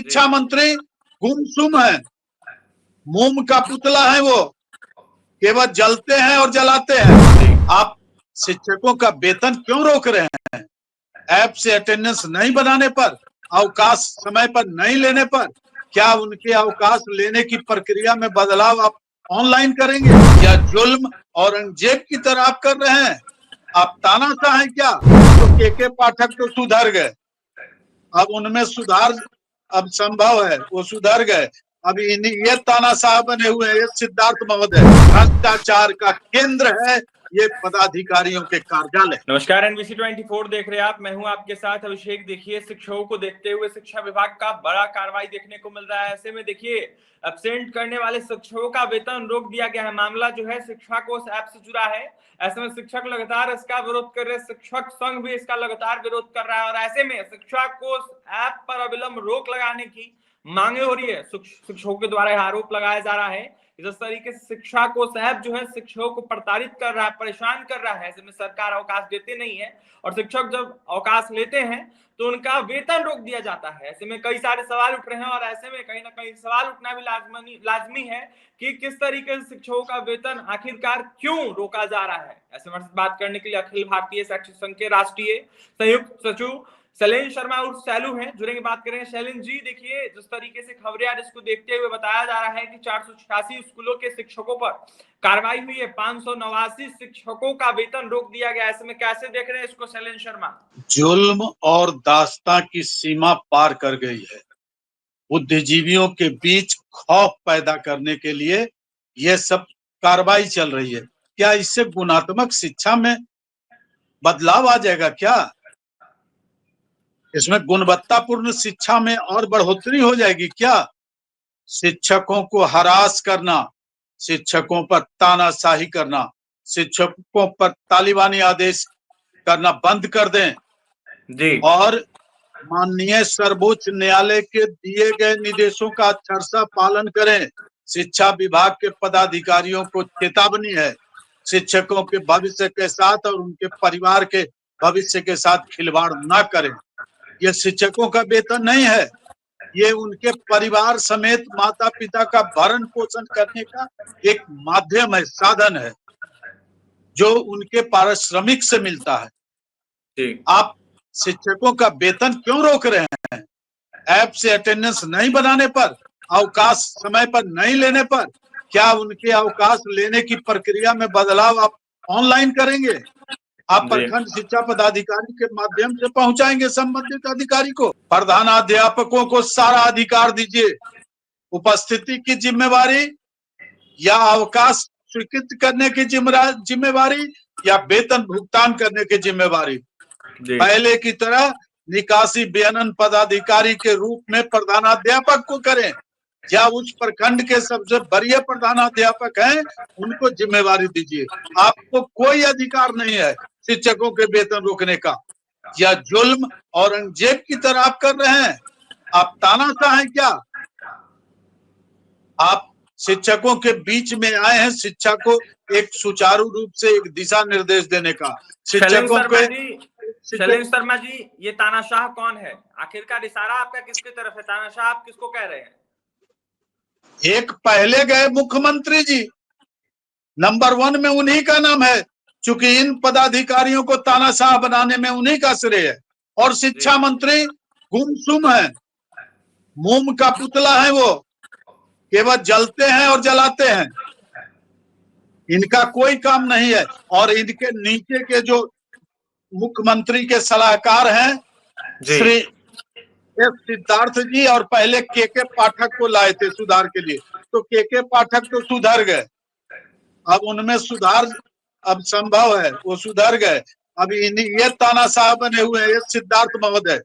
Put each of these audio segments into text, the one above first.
शिक्षा मंत्री गुमसुम है, मोम का पुतला है, वो केवल जलते हैं और जलाते हैं। आप शिक्षकों का वेतन क्यों रोक रहे हैं? ऐप से अटेंडेंस नहीं बनाने पर, अवकाश समय पर नहीं लेने पर, क्या उनके अवकाश लेने की प्रक्रिया में बदलाव आप ऑनलाइन करेंगे या जुल्म औरंगजेब की तरह आप कर रहे हैं? आप तानाशाह हैं क्या? तो के पाठक तो सुधर गए, अब उनमें सुधार अब संभव है, वो सुधर गए। अब ये तानाशाह बने हुए हैं। ये सिद्धार्थ महोदय भ्रष्टाचार का केंद्र है, ये पदाधिकारियों के कार्यालय। नमस्कार, NBC 24 देख रहे हैं आप, मैं हूं आपके साथ अभिषेक। देखिए, शिक्षकों को देखते हुए शिक्षा विभाग का बड़ा कार्रवाई देखने को मिल रहा है। ऐसे में देखिए, एब्सेंट करने वाले शिक्षकों का वेतन रोक दिया गया है। मामला जो है शिक्षा कोष ऐप से जुड़ा है। ऐसे में शिक्षक लगातार इसका विरोध कर रहे हैं, शिक्षक संघ भी इसका लगातार विरोध कर रहा है और ऐसे में शिक्षा कोष ऐप पर अविलंब रोक लगाने की मांगे हो रही है। शिक्षकों के द्वारा यह आरोप लगाया जा रहा है जिस तरीके से शिक्षा कोष ऐप जो है शिक्षकों को प्रताड़ित कर रहा है, परेशान कर रहा है। ऐसे में सरकार अवकाश देते नहीं है और शिक्षक जब अवकाश लेते हैं तो उनका वेतन रोक दिया जाता है। ऐसे में कई सारे सवाल उठ रहे हैं और ऐसे में कहीं ना कहीं सवाल उठना भी लाजमी है कि किस तरीके से शिक्षकों का वेतन आखिरकार क्यों रोका जा रहा है। ऐसे में बात करने के लिए अखिल भारतीय शिक्षक संघ के राष्ट्रीय संयुक्त सचिव शैलेंद्र शर्मा और सैलू हैं, जुड़ेंगे, बात करेंगे। शैलेंद्र जी, देखिए, जिस तरीके से खबरें आज इसको देखते हुए बताया जा रहा है कि 486 स्कूलों के शिक्षकों पर कार्रवाई हुई है, 589 शिक्षकों का वेतन रोक दिया गया। ऐसे में कैसे देख रहे हैं इसको शैलेंद्र शर्मा? जुल्म और दास्तां की सीमा पार कर गई है। बुद्धिजीवियों के बीच खौफ पैदा करने के लिए यह सब कार्रवाई चल रही है। क्या इससे गुणात्मक शिक्षा में बदलाव आ जाएगा? क्या इसमें गुणवत्तापूर्ण शिक्षा में और बढ़ोतरी हो जाएगी? क्या शिक्षकों को हरास करना, शिक्षकों पर तानाशाही करना, शिक्षकों पर तालिबानी आदेश करना बंद कर दें जी। और माननीय सर्वोच्च न्यायालय के दिए गए निर्देशों का अक्षरशः पालन करें। शिक्षा विभाग के पदाधिकारियों को चेतावनी है, शिक्षकों के भविष्य के साथ और उनके परिवार के भविष्य के साथ खिलवाड़ ना करें। ये शिक्षकों का वेतन नहीं है, ये उनके परिवार समेत माता पिता का भरण पोषण करने का एक माध्यम है, साधन है, जो उनके पारिश्रमिक से मिलता है। आप शिक्षकों का वेतन क्यों रोक रहे हैं? ऐप से अटेंडेंस नहीं बनाने पर, अवकाश समय पर नहीं लेने पर, क्या उनके अवकाश लेने की प्रक्रिया में बदलाव आप ऑनलाइन करेंगे? आप प्रखंड शिक्षा पदाधिकारी के माध्यम से पहुंचाएंगे संबंधित अधिकारी को। प्रधानाध्यापकों को सारा अधिकार दीजिए, उपस्थिति की जिम्मेवारी या अवकाश स्वीकृत करने की जिम्मेवारी या वेतन भुगतान करने की जिम्मेवारी पहले की तरह निकासी विपणन पदाधिकारी के रूप में प्रधानाध्यापक को करें या उस प्रखंड के सबसे वरीय प्रधानाध्यापक हैं उनको जिम्मेवारी दीजिए। आपको कोई अधिकार नहीं है शिक्षकों के वेतन रोकने का। या जुल्म औरंगजेब की तरह आप कर रहे हैं? आप तानाशाह हैं क्या? आप शिक्षकों के बीच में आए हैं शिक्षा को एक सुचारू रूप से एक दिशा निर्देश देने का। शिक्षकों के शैलेंद्र शर्मा जी, ये तानाशाह कौन है? आखिरकार इशारा आपका किसकी तरफ है? तानाशाह आप किसको कह रहे हैं? एक पहले गए मुख्यमंत्री जी, नंबर 1 में उन्हीं का नाम है, क्योंकि इन पदाधिकारियों को तानाशाह बनाने में उन्हीं का श्रेय है। और शिक्षा मंत्री गुमसुम है, मोम का पुतला है, वो केवल जलते हैं और जलाते हैं, इनका कोई काम नहीं है। और इनके नीचे के जो मुख्यमंत्री के सलाहकार हैं श्री एस सिद्धार्थ जी, और पहले के पाठक को लाए थे सुधार के लिए, तो के पाठक तो सुधर गए, अब उनमें सुधार अब संभव है, वो सुधर गए। अब ये तानाशाह बने हुए हैं, ये सिद्धार्थ महोदय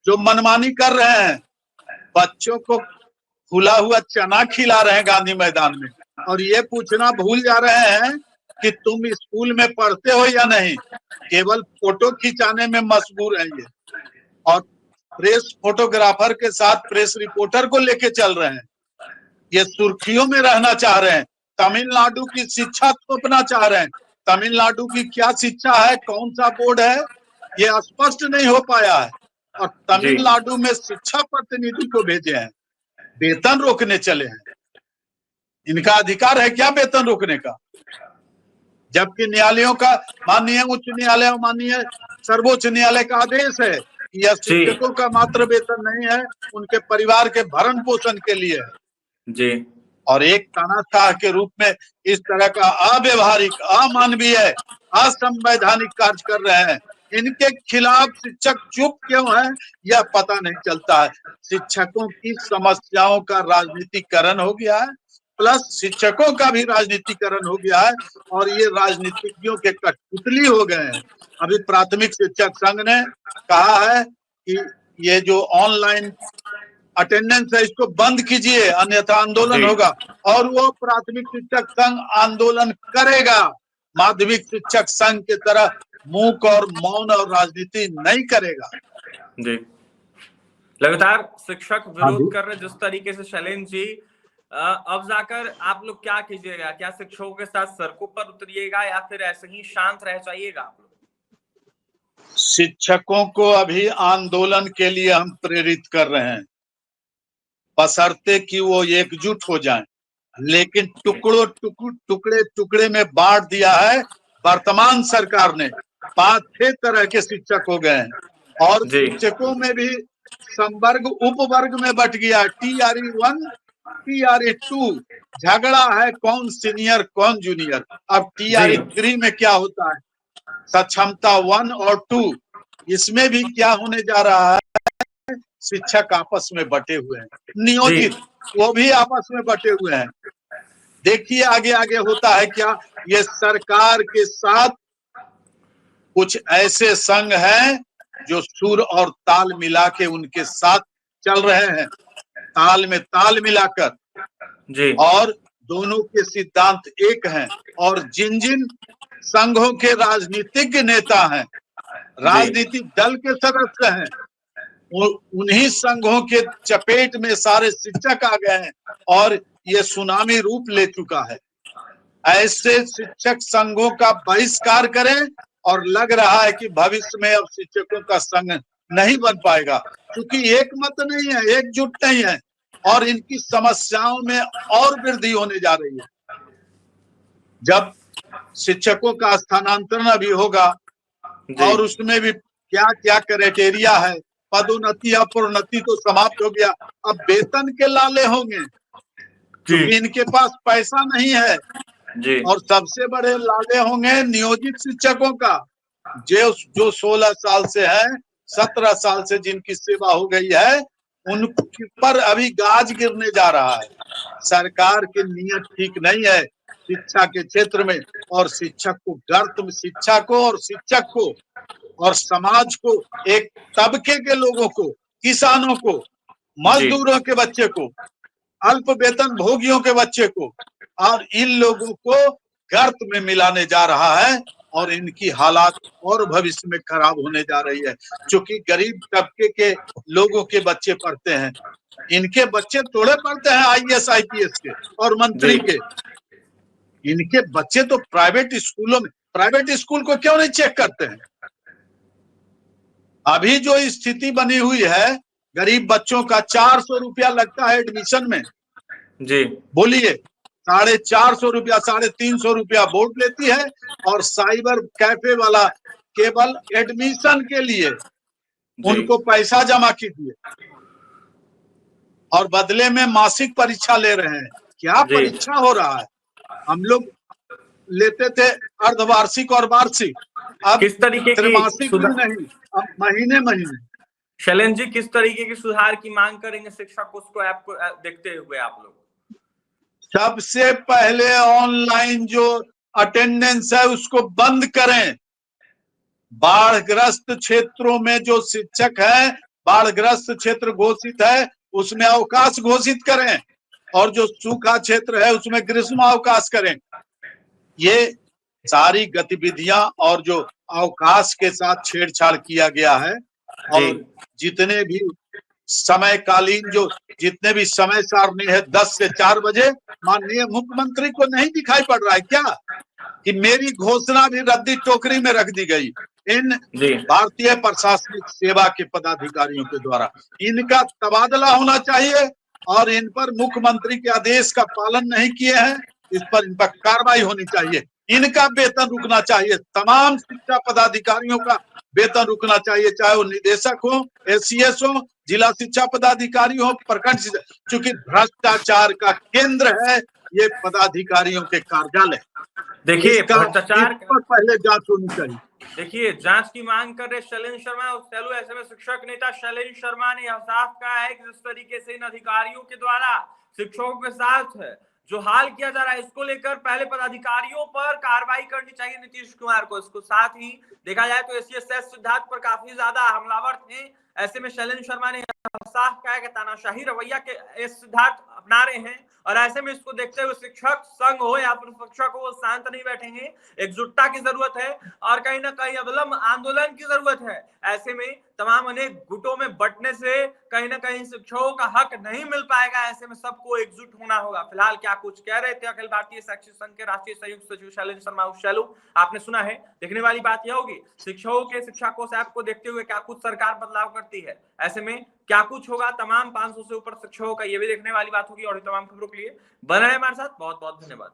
जो मनमानी कर रहे हैं, बच्चों को फूला हुआ चना खिला रहे हैं गांधी मैदान में, और ये पूछना भूल जा रहे हैं कि तुम स्कूल में पढ़ते हो या नहीं, केवल फोटो खिंचाने में मशगूल है ये। और प्रेस फोटोग्राफर के साथ प्रेस रिपोर्टर को लेके चल रहे हैं, ये सुर्खियों में रहना चाह रहे हैं, तमिलनाडु की शिक्षा थोपना चाह रहे हैं। तमिलनाडु की क्या शिक्षा है, कौन सा बोर्ड है, ये स्पष्ट नहीं हो पाया है। और तमिलनाडु में शिक्षा प्रतिनिधि को भेजे हैं, वेतन रोकने चले हैं। इनका अधिकार है क्या वेतन रोकने का? जबकि न्यायालयों का, माननीय उच्च न्यायालय और माननीय सर्वोच्च न्यायालय का आदेश है कि यह शिक्षकों का मात्र वेतन नहीं है, उनके परिवार के भरण पोषण के लिए है जी। और एक तानाशाह के रूप में इस तरह का अव्यवहारिक, अमानवीय, असंवैधानिक कार्य कर रहे हैं। इनके खिलाफ शिक्षक चुप क्यों है यह पता नहीं चलता है। शिक्षकों की समस्याओं का राजनीतिकरण हो गया है, प्लस शिक्षकों का भी राजनीतिकरण हो गया है और ये राजनीतिज्ञों के कठपुतली हो गए हैं। अभी प्राथमिक शिक्षक संघ ने कहा है कि ये जो ऑनलाइन अटेंडेंस है इसको बंद कीजिए, अन्यथा आंदोलन होगा। और वो प्राथमिक शिक्षक संघ आंदोलन करेगा, माध्यमिक शिक्षक संघ की तरह मूक और मौन और राजनीति नहीं करेगा। जी, लगातार शिक्षक विरोध कर रहे जिस तरीके से शैलेंद्र जी, अब जाकर आप लोग क्या कीजिएगा? क्या शिक्षकों के साथ सड़कों पर उतरिएगा या फिर ऐसे ही शांत रह जाइएगा आप लोग? शिक्षकों को अभी आंदोलन के लिए हम प्रेरित कर रहे हैं, बशर्ते कि वो एकजुट हो जाएं। लेकिन टुकड़े टुकड़े में बांट दिया है वर्तमान सरकार ने। 5-6 तरह के शिक्षक हो गए हैं और शिक्षकों में भी संवर्ग उपवर्ग में बट गया। TRE 1, TRE 2, झगड़ा है कौन सीनियर कौन जूनियर। अब TRE 3 में क्या होता है, सक्षमता 1 और 2, इसमें भी क्या होने जा रहा है, शिक्षक आपस में बटे हुए हैं, नियोजित वो भी आपस में बटे हुए हैं। देखिए आगे आगे होता है क्या। ये सरकार के साथ कुछ ऐसे संघ हैं जो सुर और ताल मिला के उनके साथ चल रहे हैं, ताल में ताल मिलाकर जी, और दोनों के सिद्धांत एक हैं। और जिन जिन संघों के राजनीतिज्ञ नेता हैं, राजनीतिक दल के सदस्य हैं, उन्हीं संघों के चपेट में सारे शिक्षक आ गए हैं और ये सुनामी रूप ले चुका है। ऐसे शिक्षक संघों का बहिष्कार करें और लग रहा है कि भविष्य में अब शिक्षकों का संघ नहीं बन पाएगा, क्योंकि एक मत नहीं है, एकजुट नहीं है और इनकी समस्याओं में और वृद्धि होने जा रही है। जब शिक्षकों का स्थानांतरण अभी होगा और उसमें भी क्या क्या क्राइटेरिया है, पदोन्नति या प्रोन्नति तो समाप्त हो गया, अब वेतन के लाले होंगे क्योंकि इनके पास पैसा नहीं है जी। और सबसे बड़े लाले होंगे नियोजित शिक्षकों का, जो 16 साल से है, 17 साल से जिनकी सेवा हो गई है, उन पर अभी गाज गिरने जा रहा है। सरकार की नीयत ठीक नहीं है शिक्षा के क्षेत्र में और शिक्षक को गर्त में, शिक्षा को और शिक्षक को और समाज को, एक तबके के लोगों को, किसानों को, मजदूरों के बच्चे को, अल्प वेतन भोगियों के बच्चे को और इन लोगों को गर्त में मिलाने जा रहा है और इनकी हालात और भविष्य में खराब होने जा रही है। क्योंकि गरीब तबके के लोगों के बच्चे पढ़ते हैं, इनके बच्चे थोड़े पढ़ते हैं IAS IPS के और मंत्री के। इनके बच्चे तो प्राइवेट स्कूलों में, प्राइवेट स्कूल को क्यों नहीं चेक करते हैं? अभी जो स्थिति बनी हुई है, गरीब बच्चों का 400 रुपया लगता है एडमिशन में जी, बोलिए 450 रुपया, 350 रुपया बोर्ड लेती है और साइबर कैफे वाला केवल एडमिशन के लिए उनको पैसा जमा कीजिए और बदले में मासिक परीक्षा ले रहे हैं। क्या परीक्षा हो रहा है? हम लोग लेते थे अर्धवार्षिक और वार्षिक, अब किस तरीके की त्रैमासिक भी नहीं, अब महीने महीने। शैलेंद्र जी, किस तरीके की सुधार की मांग करेंगे शिक्षक उसको आपको देखते हुए आप लोग? सबसे पहले ऑनलाइन जो अटेंडेंस है उसको बंद करें। बाढ़ग्रस्त क्षेत्रों में जो शिक्षक है, बाढ़ग्रस्त क्षेत्र घोषित है उसमें अवकाश घोषित करें और जो सूखा क्षेत्र है उसमें ग्रीष्म अवकाश करें। ये सारी गतिविधियां और जो अवकाश के साथ छेड़छाड़ किया गया है और जितने भी समयकालीन जो जितने भी समय सारणी है 10 से 4 बजे, माननीय मुख्यमंत्री को नहीं दिखाई पड़ रहा है क्या कि मेरी घोषणा भी रद्दी टोकरी में रख दी गई? इन जी भारतीय प्रशासनिक सेवा के पदाधिकारियों के द्वारा। इनका तबादला होना चाहिए और इन पर मुख्यमंत्री के आदेश का पालन नहीं किए हैं, इस पर इन पर कार्रवाई होनी चाहिए। इनका वेतन रुकना चाहिए, तमाम शिक्षा पदाधिकारियों का वेतन रुकना चाहिए, चाहे वो निदेशक हो, एसीएस हो, जिला शिक्षा पदाधिकारी हो, प्रखंड, चूंकि भ्रष्टाचार का केंद्र है ये पदाधिकारियों के कार्यालय। देखिए इसका भ्रष्टाचार, इस पर पहले जांच होनी चाहिए। देखिए जांच की मांग कर रहे शैलेंद्र शर्मा और सेलू। ऐसे में शिक्षक नेता शैलेंद्र शर्मा ने यह साफ कहा है कि जिस तरीके से इन अधिकारियों के द्वारा शिक्षकों के साथ जो हाल किया जा रहा है, इसको लेकर पहले पदाधिकारियों पर कार्रवाई करनी चाहिए नीतीश कुमार को। इसको साथ ही देखा जाए तो एसीएस सिद्धार्थ पर काफी ज्यादा हमलावर थे। ऐसे में शैलेंद्र शर्मा ने साफ कहा है कि तानाशाही रवैया के एस सिद्धार्थ अपना रहे हैं, और ऐसे में इसको देखते हुए शिक्षक संघ हो या फिर शिक्षक हो, वो शांत नहीं बैठेंगे। एकजुटता की जरूरत है और कहीं ना कहीं अविलंब आंदोलन की जरूरत है। ऐसे में तमाम अनेक गुटों में बंटने से कहीं ना कहीं शिक्षकों का हक नहीं मिल पाएगा। ऐसे में सबको एकजुट होना होगा। फिलहाल क्या कुछ कह रहे थे अखिल भारतीय शैक्षिक संघ के राष्ट्रीय संयुक्त सचिव शैलेंद्र शर्मा शैलू, आपने सुना है। देखने वाली बात यह होगी शिक्षकों के शिक्षा कोष ऐप को देखते हुए क्या कुछ सरकार बदलाव करती है, ऐसे में क्या कुछ होगा तमाम 500 से ऊपर शिक्षकों का, ये भी देखने वाली बात होगी। और तमाम खबरों के लिए बने रहे हमारे साथ। बहुत बहुत धन्यवाद।